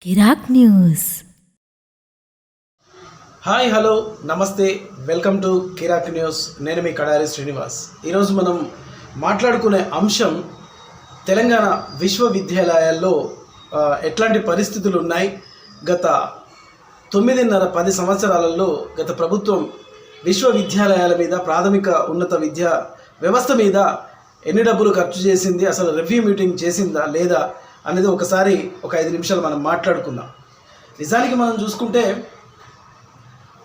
కిరాక్ news. Hi, hello, నమస్తే, welcome to Kirik news. నేను మీ కడారి శ్రీనివాస్. ఈరోజు మనం మాట్లాడుకునే అంశం తెలంగాణ విశ్వవిద్యాలయాల్లో ఎట్లాంటి పరిస్థితులు ఉన్నాయి. గత 9.5-10 సంవత్సరాలలో గత ప్రభుత్వం విశ్వవిద్యాలయాల మీద, ప్రాథమిక ఉన్నత విద్యా వ్యవస్థ మీద ఎన్ని డబ్బులు ఖర్చు చేసింది, అసలు రివ్యూ మీటింగ్ చేసిందా లేదా అనేది ఒకసారి ఒక 5 నిమిషాలు మనం మాట్లాడుకుందాం. నిజానికి మనం చూసుకుంటే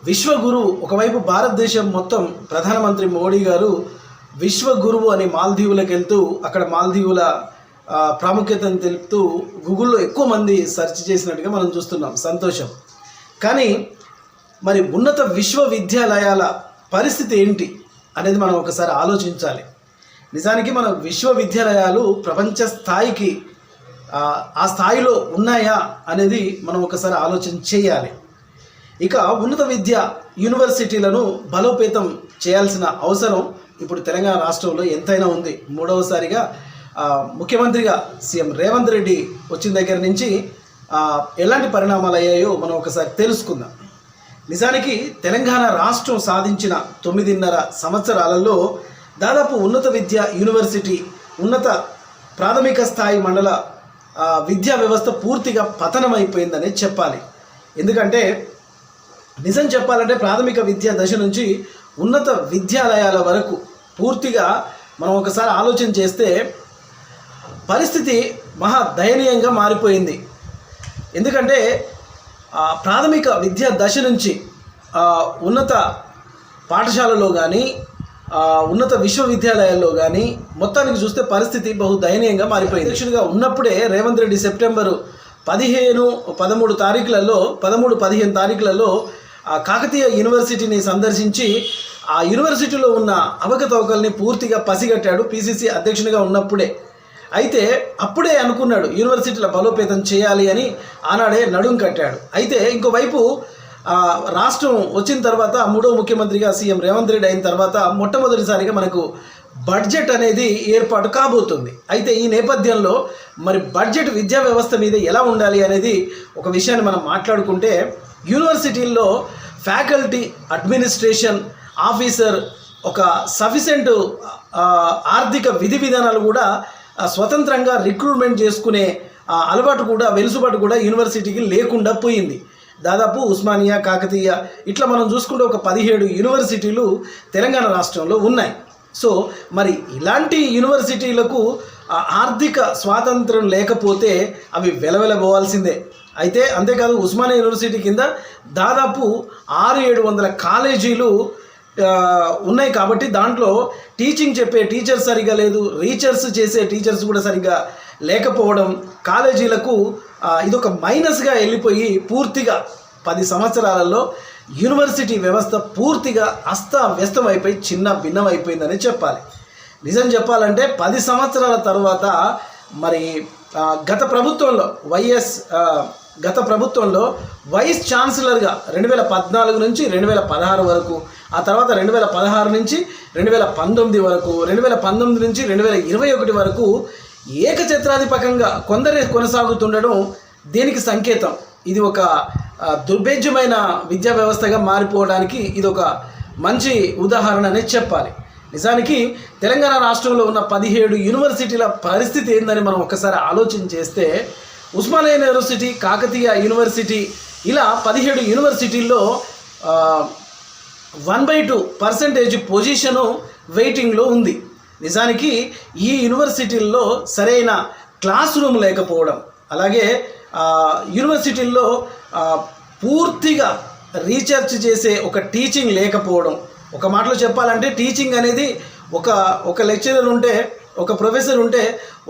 విశ్వగురువు ఒకవైపు భారతదేశం మొత్తం ప్రధానమంత్రి మోడీ గారు విశ్వగురువు అని మాల్దీవులకు వెళ్తూ అక్కడ మాల్దీవుల ప్రాముఖ్యతను తెలుపుతూ గూగుల్లో ఎక్కువ మంది సెర్చ్ చేసినట్టుగా మనం చూస్తున్నాం. సంతోషం. కానీ మరి ఉన్నత విశ్వవిద్యాలయాల పరిస్థితి ఏంటి అనేది మనం ఒకసారి ఆలోచించాలి. నిజానికి మన విశ్వవిద్యాలయాలు ప్రపంచ స్థాయికి ఆ స్థాయిలో ఉన్నాయా అనేది మనం ఒకసారి ఆలోచన చేయాలి. ఇక ఉన్నత విద్య యూనివర్సిటీలను బలోపేతం చేయాల్సిన అవసరం ఇప్పుడు తెలంగాణ రాష్ట్రంలో ఎంతైనా ఉంది. 3వసారిగా ముఖ్యమంత్రిగా సీఎం రేవంత్ రెడ్డి వచ్చిన దగ్గర నుంచి ఎలాంటి పరిణామాలు అయ్యాయో మనం ఒకసారి తెలుసుకుందాం. నిజానికి తెలంగాణ రాష్ట్రం సాధించిన 9.5 సంవత్సరాలలో దాదాపు ఉన్నత విద్య యూనివర్సిటీ, ఉన్నత ప్రాథమిక స్థాయి మండల విద్యా వ్యవస్థ పూర్తిగా పతనమైపోయిందనే చెప్పాలి. ఎందుకంటే నిజం చెప్పాలంటే ప్రాథమిక విద్యా దశ నుంచి ఉన్నత విద్యాలయాల వరకు పూర్తిగా మనం ఒకసారి ఆలోచన చేస్తే పరిస్థితి మహా దయనీయంగా మారిపోయింది. ఎందుకంటే ప్రాథమిక విద్యా దశ నుంచి ఉన్నత పాఠశాలలో కానీ ఉన్నత విశ్వవిద్యాలయాల్లో కానీ మొత్తానికి చూస్తే పరిస్థితి బహు దయనీయంగా మారిపోయింది. అధ్యక్షుడిగా ఉన్నప్పుడే రేవంత్ రెడ్డి సెప్టెంబరు 15-13 తారీఖులలో 13-15 తారీఖులలో కాకతీయ యూనివర్సిటీని సందర్శించి ఆ యూనివర్సిటీలో ఉన్న అవకతవకల్ని పూర్తిగా పసిగట్టాడు పిసిసి అధ్యక్షునిగా ఉన్నప్పుడే. అయితే అప్పుడే అనుకున్నాడు యూనివర్సిటీల బలోపేతం చేయాలి అని, ఆనాడే నడుం కట్టాడు. అయితే ఇంకోవైపు రాష్ట్రం వచ్చిన తర్వాత 3వ ముఖ్యమంత్రిగా సీఎం రేవంత్ రెడ్డి అయిన తర్వాత మొట్టమొదటిసారిగా మనకు బడ్జెట్ అనేది ఏర్పాటు కాబోతుంది. అయితే ఈ నేపథ్యంలో మరి బడ్జెట్ విద్యా వ్యవస్థ మీద ఎలా ఉండాలి అనేది ఒక విషయాన్ని మనం మాట్లాడుకుంటే, యూనివర్సిటీల్లో ఫ్యాకల్టీ, అడ్మినిస్ట్రేషన్ ఆఫీసర్ ఒక సఫిషియెంట్ ఆర్థిక విధి విధానాలు కూడా స్వతంత్రంగా రిక్రూట్మెంట్ చేసుకునే అలవాటు కూడా, వెలుసుబాటు కూడా యూనివర్సిటీకి లేకుండా పోయింది. దాదాపు ఉస్మానియా, కాకతీయ ఇట్లా మనం చూసుకుంటే ఒక 17 యూనివర్సిటీలు తెలంగాణ రాష్ట్రంలో ఉన్నాయి. సో మరి ఇలాంటి యూనివర్సిటీలకు ఆర్థిక స్వాతంత్రం లేకపోతే అవి వెలవెలబోవాల్సిందే. అయితే అంతేకాదు, ఉస్మానియా యూనివర్సిటీ కింద దాదాపు 600-700 కాలేజీలు ఉన్నాయి. కాబట్టి దాంట్లో టీచింగ్ చెప్పే టీచర్స్ సరిగా లేదు, రీసెర్చ్ చేసే టీచర్స్ కూడా సరిగ్గా లేకపోవడం కాలేజీలకు ఇదొక మైనస్గా వెళ్ళిపోయి పూర్తిగా 10 సంవత్సరాలలో యూనివర్సిటీ వ్యవస్థ పూర్తిగా అస్తవ్యస్తం అయిపోయి చిన్న భిన్నం అయిపోయిందని చెప్పాలి. నిజం చెప్పాలంటే 10 సంవత్సరాల తర్వాత మరి గత ప్రభుత్వంలో వైస్ ఛాన్సలర్గా 2014 నుంచి 2016 వరకు, ఆ తర్వాత 2016 నుంచి 2019 వరకు, 2019 నుంచి 2021 వరకు ఏకఛత్రాధిపకంగా కొందరే కొనసాగుతుండడం దీనికి సంకేతం. ఇది ఒక దుర్భేద్యమైన విద్యా వ్యవస్థగా మారిపోవడానికి ఇది ఒక మంచి ఉదాహరణ అనేది చెప్పాలి. నిజానికి తెలంగాణ రాష్ట్రంలో ఉన్న 17 యూనివర్సిటీల పరిస్థితి ఏందని మనం ఒకసారి ఆలోచన చేస్తే, ఉస్మానియా యూనివర్సిటీ, కాకతీయ యూనివర్సిటీ ఇలా 17 యూనివర్సిటీల్లో 1/2% పొజిషను వెయిటింగ్లో ఉంది. నిజానికి ఈ యూనివర్సిటీల్లో సరైన క్లాస్ రూమ్ లేకపోవడం, అలాగే యూనివర్సిటీల్లో పూర్తిగా రీసెర్చ్ చేసే ఒక టీచింగ్ లేకపోవడం. ఒక మాటలో చెప్పాలంటే టీచింగ్ అనేది ఒక లెక్చరర్ ఉంటే, ఒక ప్రొఫెసర్ ఉంటే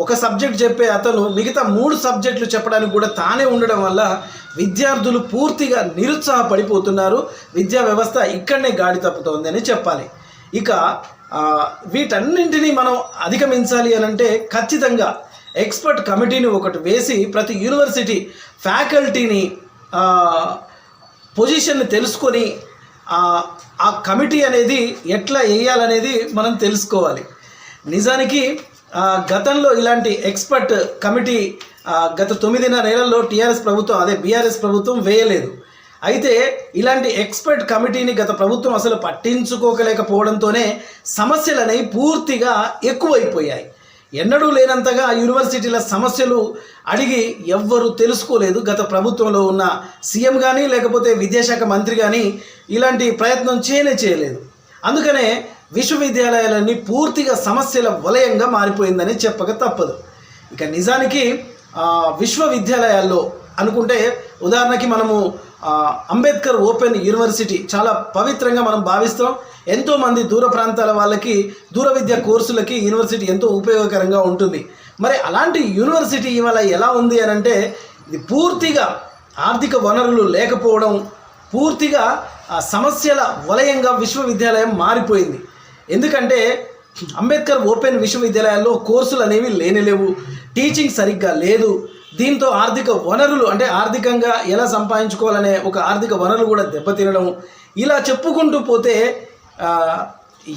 ఒక సబ్జెక్ట్ చెప్పే అతను మిగతా 3 సబ్జెక్టులు చెప్పడానికి కూడా తానే ఉండడం వల్ల విద్యార్థులు పూర్తిగా నిరుత్సాహపడిపోతున్నారు. విద్యా వ్యవస్థ ఇక్కడనే గాడి తప్పుతోంది అని చెప్పాలి. ఇక వీటన్నింటినీ మనం అధిగమించాలి అనంటే ఖచ్చితంగా ఎక్స్పర్ట్ కమిటీని ఒకటి వేసి ప్రతి యూనివర్సిటీ ఫ్యాకల్టీని పొజిషన్ని తెలుసుకొని ఆ కమిటీ అనేది ఎట్లా వేయాలనేది మనం తెలుసుకోవాలి. నిజానికి గతంలో ఇలాంటి ఎక్స్పర్ట్ కమిటీ గత 9.5 ఏళ్లలో టీఆర్ఎస్ ప్రభుత్వం అదే బీఆర్ఎస్ ప్రభుత్వం వేయలేదు. అయితే ఇలాంటి ఎక్స్పర్ట్ కమిటీని గత ప్రభుత్వం అసలు పట్టించుకోలేకపోవడంతోనే సమస్యలు అనేవి పూర్తిగా ఎక్కువైపోయాయి. ఎన్నడూ లేనంతగా యూనివర్సిటీల సమస్యలు అడిగి ఎవ్వరూ తెలుసుకోలేదు. గత ప్రభుత్వంలో ఉన్న సీఎం కానీ లేకపోతే విద్యాశాఖ మంత్రి కానీ ఇలాంటి ప్రయత్నం చేయలేదు. అందుకనే విశ్వవిద్యాలయాలన్నీ పూర్తిగా సమస్యల వలయంగా మారిపోయిందని చెప్పక తప్పదు. ఇక నిజానికి విశ్వవిద్యాలయాల్లో అనుకుంటే ఉదాహరణకి మనము అంబేద్కర్ ఓపెన్ యూనివర్సిటీ చాలా పవిత్రంగా మనం భావిస్తాం. ఎంతోమంది దూర ప్రాంతాల వాళ్ళకి దూర విద్యా కోర్సులకి యూనివర్సిటీ ఎంతో ఉపయోగకరంగా ఉంటుంది. మరి అలాంటి యూనివర్సిటీ ఇవాళ ఎలా ఉంది అని అంటే ఇది పూర్తిగా ఆర్థిక వనరులు లేకపోవడం, పూర్తిగా సమస్యల వలయంగా విశ్వవిద్యాలయం మారిపోయింది. ఎందుకంటే అంబేద్కర్ ఓపెన్ విశ్వవిద్యాలయాల్లో కోర్సులు అనేవి లేవు, టీచింగ్ సరిగ్గా లేదు. దీంతో ఆర్థిక వనరులు అంటే ఆర్థికంగా ఎలా సంపాదించుకోవాలనే ఒక ఆర్థిక వనరులు కూడా దెబ్బతినడం, ఇలా చెప్పుకుంటూ పోతే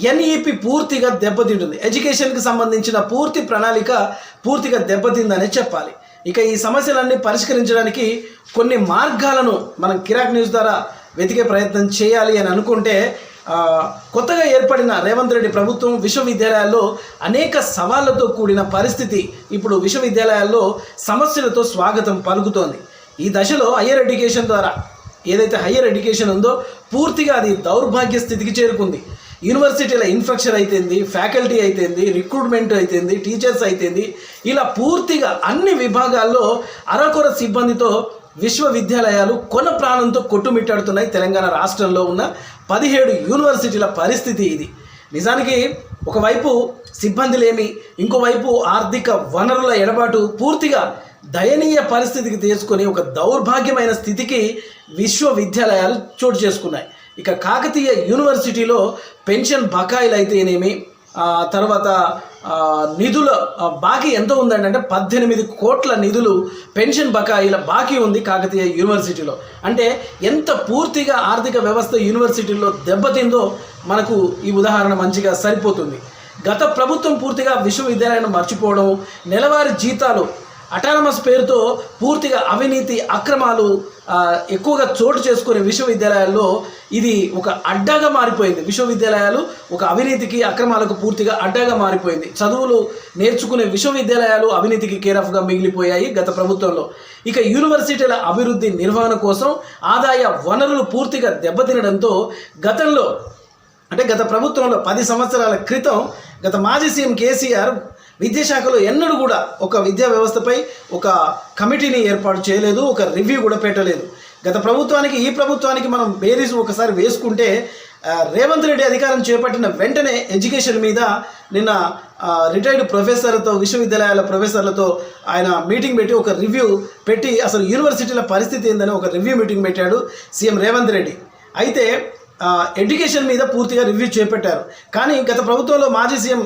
ఎన్ఈపి పూర్తిగా దెబ్బతింటుంది. ఎడ్యుకేషన్కి సంబంధించిన పూర్తి ప్రణాళిక పూర్తిగా దెబ్బతిందనే చెప్పాలి. ఇక ఈ సమస్యలన్నీ పరిష్కరించడానికి కొన్ని మార్గాలను మనం కిరాక్ న్యూస్ ద్వారా వెతికే ప్రయత్నం చేయాలి అని అనుకుంటే కొత్తగా ఏర్పడిన రేవంత్ రెడ్డి ప్రభుత్వం విశ్వవిద్యాలయాల్లో అనేక సవాళ్లతో కూడిన పరిస్థితి. ఇప్పుడు విశ్వవిద్యాలయాల్లో సమస్యలతో స్వాగతం పలుకుతోంది. ఈ దశలో హయ్యర్ ఎడ్యుకేషన్ ద్వారా ఏదైతే హయ్యర్ ఎడ్యుకేషన్ ఉందో పూర్తిగా అది దౌర్భాగ్య స్థితికి చేరుకుంది. యూనివర్సిటీల ఇన్ఫ్రాస్ట్రక్చర్ అయితేంది, ఫ్యాకల్టీ అయితేంది, రిక్రూట్మెంట్ అయితేంది, టీచర్స్ అయితేంది, ఇలా పూర్తిగా అన్ని విభాగాల్లో అరకొర సిబ్బందితో విశ్వవిద్యాలయాలు కొన ప్రాణంతో కొట్టుమిట్టాడుతున్నాయి. తెలంగాణ రాష్ట్రంలో ఉన్న 17 యూనివర్సిటీల పరిస్థితి ఇది. నిజానికి ఒకవైపు సిబ్బంది లేమి, ఇంకోవైపు ఆర్థిక వనరుల ఎడబాటు పూర్తిగా దయనీయ పరిస్థితికి తీసుకొని ఒక దౌర్భాగ్యమైన స్థితికి విశ్వవిద్యాలయాలు చోటు చేసుకున్నాయి. ఇక కాకతీయ యూనివర్సిటీలో పెన్షన్ బకాయిలు అయితేనేమి, తర్వాత నిధుల బాకీ ఎంత ఉందంటే 18 కోట్ల నిధులు పెన్షన్ బకాయిల బాకీ ఉంది కాకతీయ యూనివర్సిటీలో. అంటే ఎంత పూర్తిగా ఆర్థిక వ్యవస్థ యూనివర్సిటీల్లో దెబ్బతిందో మనకు ఈ ఉదాహరణ మంచిగా సరిపోతుంది. గత ప్రభుత్వం పూర్తిగా విశ్వవిద్యాలయాన్ని మర్చిపోవడం, నెలవారీ జీతాలు అటానమస్ పేరుతో పూర్తిగా అవినీతి అక్రమాలు ఎక్కువగా చోటు చేసుకునే విశ్వవిద్యాలయాల్లో ఇది ఒక అడ్డాగా మారిపోయింది. విశ్వవిద్యాలయాలు ఒక అవినీతికి అక్రమాలకు పూర్తిగా అడ్డాగా మారిపోయింది. చదువులు నేర్చుకునే విశ్వవిద్యాలయాలు అవినీతికి కేరాఫ్గా మిగిలిపోయాయి గత ప్రభుత్వంలో. ఇక యూనివర్సిటీల అభివృద్ధి నిర్వహణ కోసం ఆదాయ వనరులు పూర్తిగా దెబ్బతినడంతో గతంలో అంటే గత ప్రభుత్వంలో 10 సంవత్సరాల క్రితం గత మాజీ సీఎం కేసీఆర్ విద్యాశాఖలో ఎన్నడూ కూడా ఒక విద్యా వ్యవస్థపై ఒక కమిటీని ఏర్పాటు చేయలేదు, ఒక రివ్యూ కూడా పెట్టలేదు. గత ప్రభుత్వానికి ఈ ప్రభుత్వానికి మనం బేరీస్ ఒకసారి వేసుకుంటే రేవంత్ రెడ్డి అధికారం చేపట్టిన వెంటనే ఎడ్యుకేషన్ మీద నిన్న రిటైర్డ్ ప్రొఫెసర్లతో విశ్వవిద్యాలయాల ప్రొఫెసర్లతో ఆయన మీటింగ్ పెట్టి ఒక రివ్యూ పెట్టి అసలు యూనివర్సిటీల పరిస్థితి ఏందని ఒక రివ్యూ మీటింగ్ పెట్టాడు సీఎం రేవంత్ రెడ్డి. అయితే ఎడ్యుకేషన్ మీద పూర్తిగా రివ్యూ చేపట్టారు. కానీ గత ప్రభుత్వంలో మాజీ సీఎం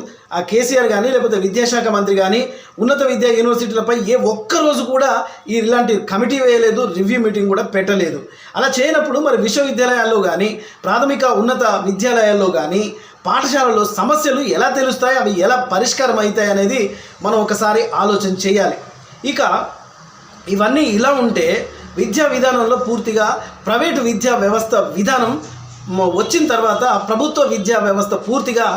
కేసీఆర్ కానీ లేకపోతే విద్యాశాఖ మంత్రి కానీ ఉన్నత విద్యా యూనివర్సిటీలపై ఏ ఒక్కరోజు కూడా ఇలాంటి కమిటీ వేయలేదు, రివ్యూ మీటింగ్ కూడా పెట్టలేదు. అలా చేయనప్పుడు మరి విశ్వవిద్యాలయాల్లో కానీ ప్రాథమిక ఉన్నత విద్యాలయాల్లో కానీ పాఠశాలలో సమస్యలు ఎలా తెలుస్తాయి, అవి ఎలా పరిష్కారం అవుతాయి అనేది మనం ఒకసారి ఆలోచన చేయాలి. ఇక ఇవన్నీ ఇలా ఉంటే విద్యా విధానంలో పూర్తిగా ప్రైవేటు విద్యా వ్యవస్థ విధానం వచ్చిన తర్వాత ప్రభుత్వ విద్యా వ్యవస్థ పూర్తిగా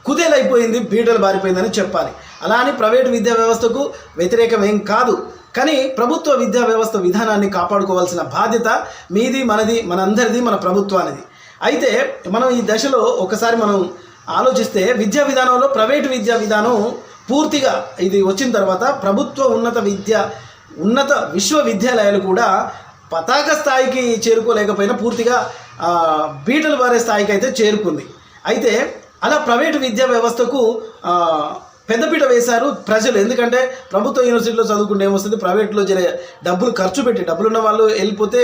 కుదేలైపోయింది, బీటలు బారిపోయిందని చెప్పాలి. అలా అని ప్రైవేటు విద్యా వ్యవస్థకు వ్యతిరేకం ఏం కాదు. కానీ ప్రభుత్వ విద్యా వ్యవస్థ విధానాన్ని కాపాడుకోవాల్సిన బాధ్యత మీది, మనది, మనందరిది, మన ప్రభుత్వానిది. అయితే మనం ఈ దశలో ఒకసారి మనం ఆలోచిస్తే విద్యా విధానంలో ప్రైవేటు విద్యా విధానం పూర్తిగా ఇది వచ్చిన తర్వాత ప్రభుత్వ ఉన్నత విశ్వవిద్యాలయాలు కూడా పతాక స్థాయికి చేరుకోలేకపోయినా పూర్తిగా బీటలు బారే స్థాయికి అయితే చేరుకుంది. అయితే అలా ప్రైవేటు విద్యా వ్యవస్థకు పెద్దపీట వేశారు ప్రజలు. ఎందుకంటే ప్రభుత్వ యూనివర్సిటీలో చదువుకుంటే ఏమొస్తుంది, ప్రైవేట్లో డబ్బులు ఖర్చు పెట్టి డబ్బులున్న వాళ్ళు వెళ్ళిపోతే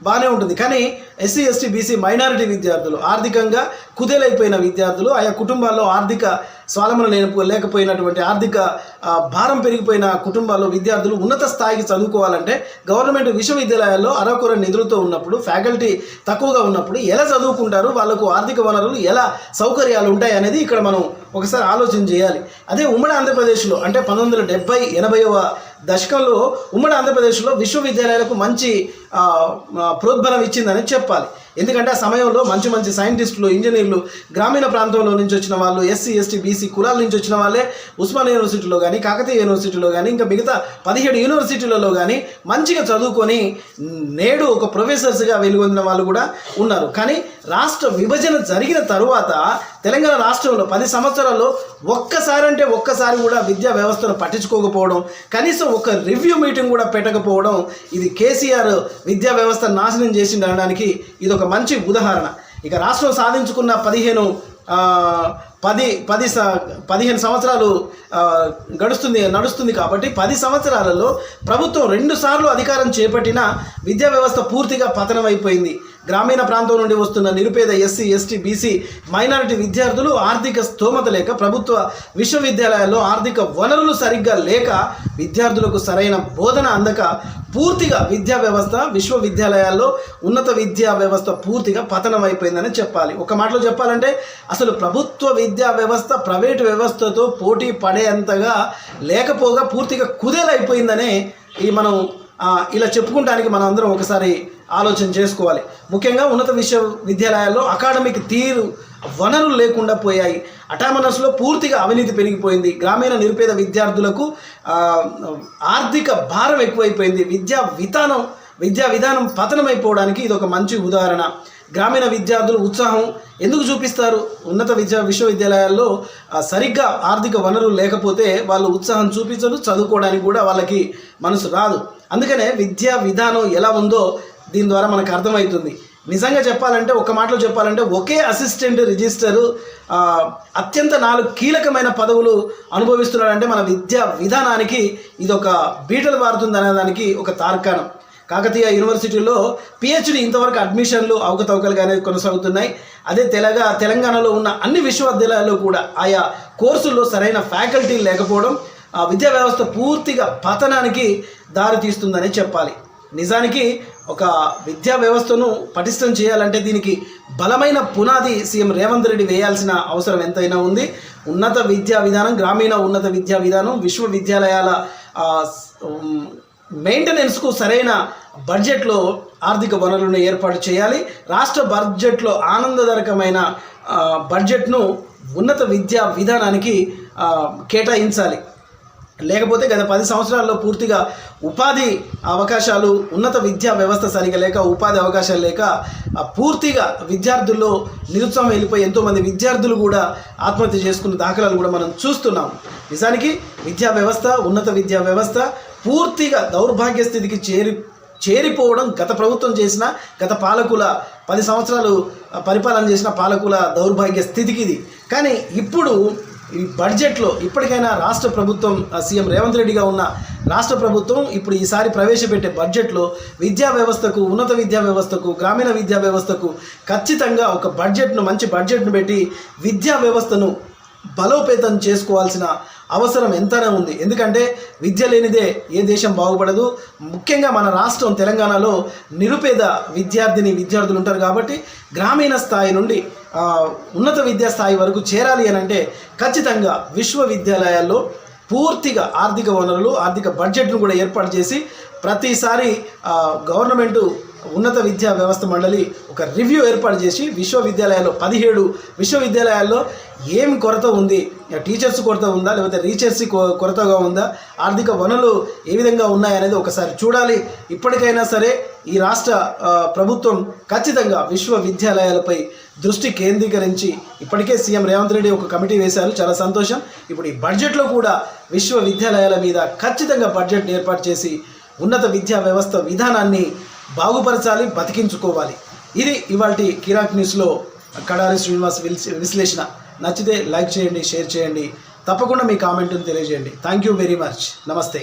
బాగానే ఉంటుంది. కానీ ఎస్సీ, ఎస్టీ, బీసీ, మైనారిటీ విద్యార్థులు, ఆర్థికంగా కుదేలైపోయిన విద్యార్థులు, ఆయా కుటుంబాల్లో ఆర్థిక స్వావలంబన లేకపోయినటువంటి ఆర్థిక భారం పెరిగిపోయిన కుటుంబాల్లో విద్యార్థులు ఉన్నత స్థాయికి చదువుకోవాలంటే గవర్నమెంట్ విశ్వవిద్యాలయాల్లో అరకొర నిధులతో ఉన్నప్పుడు, ఫ్యాకల్టీ తక్కువగా ఉన్నప్పుడు ఎలా చదువుకుంటారు, వాళ్ళకు ఆర్థిక వనరులు ఎలా సౌకర్యాలు ఉంటాయి అనేది ఇక్కడ మనం ఒకసారి ఆలోచన చేయాలి. అదే ఉమ్మడి ఆంధ్రప్రదేశ్లో అంటే 1970-80వ దశకంలో ఉమ్మడి ఆంధ్రప్రదేశ్లో విశ్వవిద్యాలయాలకు మంచి ప్రోద్బలం ఇచ్చిందని చెప్పాలి. ఎందుకంటే ఆ సమయంలో మంచి మంచి సైంటిస్టులు, ఇంజనీర్లు, గ్రామీణ ప్రాంతంలో నుంచి వచ్చిన వాళ్ళు, ఎస్సీ ఎస్టీ బీసీ కులాల నుంచి వచ్చిన వాళ్ళే ఉస్మానియా యూనివర్సిటీలో కానీ, కాకతీయ యూనివర్సిటీలో కానీ, ఇంకా మిగతా 17 యూనివర్సిటీలలో కానీ మంచిగా చదువుకొని నేడు ఒక ప్రొఫెసర్స్గా వెలుగొందిన వాళ్ళు కూడా ఉన్నారు. కానీ రాష్ట్ర విభజన జరిగిన తరువాత తెలంగాణ రాష్ట్రంలో 10 సంవత్సరాల్లో ఒక్కసారి కూడా విద్యా వ్యవస్థను పట్టించుకోకపోవడం, కనీసం ఒక రివ్యూ మీటింగ్ కూడా పెట్టకపోవడం, ఇది కేసీఆర్ విద్యా వ్యవస్థ నాశనం చేసింది అనడానికి ఇది ఒక మంచి ఉదాహరణ. ఇక రాష్ట్రం సాధించుకున్న 15 సంవత్సరాలు నడుస్తుంది కాబట్టి 10 సంవత్సరాలలో ప్రభుత్వం 2 సార్లు అధికారం చేపట్టిన విద్యా వ్యవస్థ పూర్తిగా పతనమైపోయింది. గ్రామీణ ప్రాంతం నుండి వస్తున్న నిరుపేద ఎస్సీ ఎస్టీ బీసీ మైనారిటీ విద్యార్థులు ఆర్థిక స్తోమత లేక, ప్రభుత్వ విశ్వవిద్యాలయాల్లో ఆర్థిక వనరులు సరిగ్గా లేక, విద్యార్థులకు సరైన బోధన అందక పూర్తిగా విద్యా వ్యవస్థ, విశ్వవిద్యాలయాల్లో ఉన్నత విద్యా వ్యవస్థ పూర్తిగా పతనమైపోయిందని చెప్పాలి. ఒక మాటలో చెప్పాలంటే అసలు ప్రభుత్వ విద్యా వ్యవస్థ ప్రైవేటు వ్యవస్థతో పోటీ పడేంతగా లేకపోగా పూర్తిగా కుదేలైపోయిందనే మనం ఇలా చెప్పుకుంటానికి మనం అందరం ఒకసారి ఆలోచన చేసుకోవాలి. ముఖ్యంగా ఉన్నత విశ్వవిద్యాలయాల్లో అకాడమిక్ తీరు వనరులు లేకుండా పోయాయి. అటానమస్లో పూర్తిగా అవినీతి పెరిగిపోయింది. గ్రామీణ నిరుపేద విద్యార్థులకు ఆర్థిక భారం ఎక్కువైపోయింది. విద్యా విధానం పతనమైపోవడానికి ఇది ఒక మంచి ఉదాహరణ. గ్రామీణ విద్యార్థులు ఉత్సాహం ఎందుకు చూపిస్తారు? ఉన్నత విశ్వవిద్యాలయాల్లో సరిగ్గా ఆర్థిక వనరులు లేకపోతే వాళ్ళు ఉత్సాహం చూపించరు, చదువుకోవడానికి కూడా వాళ్ళకి మనసు రాదు. అందుకనే విద్యా విధానం ఎలా ఉందో దీని ద్వారా మనకు అర్థమవుతుంది. నిజంగా చెప్పాలంటే, ఒక మాటలో చెప్పాలంటే, ఒకే అసిస్టెంట్ రిజిస్టరు అత్యంత 4 కీలకమైన పదవులు అనుభవిస్తున్నాడంటే మన విద్యా విధానానికి ఇది ఒక బీటలు వారుతుంది అనేదానికి ఒక తార్కాణం. కాకతీయ యూనివర్సిటీలో పిహెచ్డి ఇంతవరకు అడ్మిషన్లు అవకతవకలుగానే కొనసాగుతున్నాయి. అదే తెలంగాణలో ఉన్న అన్ని విశ్వవిద్యాలయాల్లో కూడా ఆయా కోర్సుల్లో సరైన ఫ్యాకల్టీ లేకపోవడం విద్యా వ్యవస్థ పూర్తిగా పతనానికి దారితీస్తుందని చెప్పాలి. నిజానికి ఒక విద్యా వ్యవస్థను పటిష్టం చేయాలంటే దీనికి బలమైన పునాది సీఎం రేవంత్ రెడ్డి వేయాల్సిన అవసరం ఎంతైనా ఉంది. ఉన్నత విద్యా విధానం, గ్రామీణ ఉన్నత విద్యా విధానం, విశ్వవిద్యాలయాల మెయింటెనెన్స్కు సరైన బడ్జెట్లో ఆర్థిక వనరులను ఏర్పాటు చేయాలి. రాష్ట్ర బడ్జెట్లో ఆనందదాయకమైన బడ్జెట్ను ఉన్నత విద్యా విధానానికి కేటాయించాలి. లేకపోతే గత 10 సంవత్సరాల్లో పూర్తిగా ఉపాధి అవకాశాలు, ఉన్నత విద్యా వ్యవస్థ సరిగా లేక, ఉపాధి అవకాశాలు లేక పూర్తిగా విద్యార్థుల్లో నిరుత్సాహం వెళ్ళిపోయి ఎంతోమంది విద్యార్థులు కూడా ఆత్మహత్య చేసుకున్న దాఖలాలు కూడా మనం చూస్తున్నాం. నిజానికి విద్యా వ్యవస్థ, ఉన్నత విద్యా వ్యవస్థ పూర్తిగా దౌర్భాగ్య స్థితికి చేరిపోవడం గత ప్రభుత్వం చేసిన, గత పాలకుల 10 సంవత్సరాలు పరిపాలన చేసిన పాలకుల దౌర్భాగ్య స్థితికి ఇది. కానీ ఇప్పుడు ఈ బడ్జెట్లో ఇప్పటికైనా రాష్ట్ర ప్రభుత్వం, సీఎం రేవంత్ రెడ్డిగా ఉన్న రాష్ట్ర ప్రభుత్వం ఇప్పుడు ఈసారి ప్రవేశపెట్టే బడ్జెట్లో విద్యా వ్యవస్థకు, ఉన్నత విద్యా వ్యవస్థకు, గ్రామీణ విద్యా వ్యవస్థకు ఖచ్చితంగా ఒక మంచి బడ్జెట్ను పెట్టి విద్యా వ్యవస్థను బలోపేతం చేసుకోవాల్సిన అవసరం ఎంతైనా ఉంది. ఎందుకంటే విద్య లేనిదే ఏ దేశం బాగుపడదు. ముఖ్యంగా మన రాష్ట్రం తెలంగాణలో నిరుపేద విద్యార్థులు ఉంటారు కాబట్టి గ్రామీణ స్థాయి నుండి ఉన్నత విద్యా స్థాయి వరకు చేరాలి అని అంటే ఖచ్చితంగా విశ్వవిద్యాలయాల్లో పూర్తిగా ఆర్థిక వనరులు, ఆర్థిక బడ్జెట్ను కూడా ఏర్పాటు చేసి ప్రతిసారి గవర్నమెంటు ఉన్నత విద్యా వ్యవస్థ మండలి ఒక రివ్యూ ఏర్పాటు చేసి విశ్వవిద్యాలయాల్లో 17 విశ్వవిద్యాలయాల్లో ఏం కొరత ఉంది, టీచర్స్ కొరత ఉందా, లేకపోతే రీసెర్చ్ కొరతగా ఉందా, ఆర్థిక వనరులు ఏ విధంగా ఉన్నాయనేది ఒకసారి చూడాలి. ఇప్పటికైనా సరే ఈ రాష్ట్ర ప్రభుత్వం ఖచ్చితంగా విశ్వవిద్యాలయాలపై దృష్టి కేంద్రీకరించి, ఇప్పటికే సీఎం రేవంత్ రెడ్డి ఒక కమిటీ వేశారు, చాలా సంతోషం. ఇప్పుడు ఈ బడ్జెట్లో కూడా విశ్వవిద్యాలయాల మీద ఖచ్చితంగా బడ్జెట్ని ఏర్పాటు చేసి ఉన్నత విద్యా వ్యవస్థ విధానాన్ని బాగుపరచాలి, బతికించుకోవాలి. ఇది ఇవాల్టి కిరాక్ న్యూస్లో కడారి శ్రీనివాస్ విశ్లేషణ. నచ్చితే లైక్ చేయండి, షేర్ చేయండి, తప్పకుండా మీ కామెంట్ని తెలియజేయండి. Thank you very much. నమస్తే.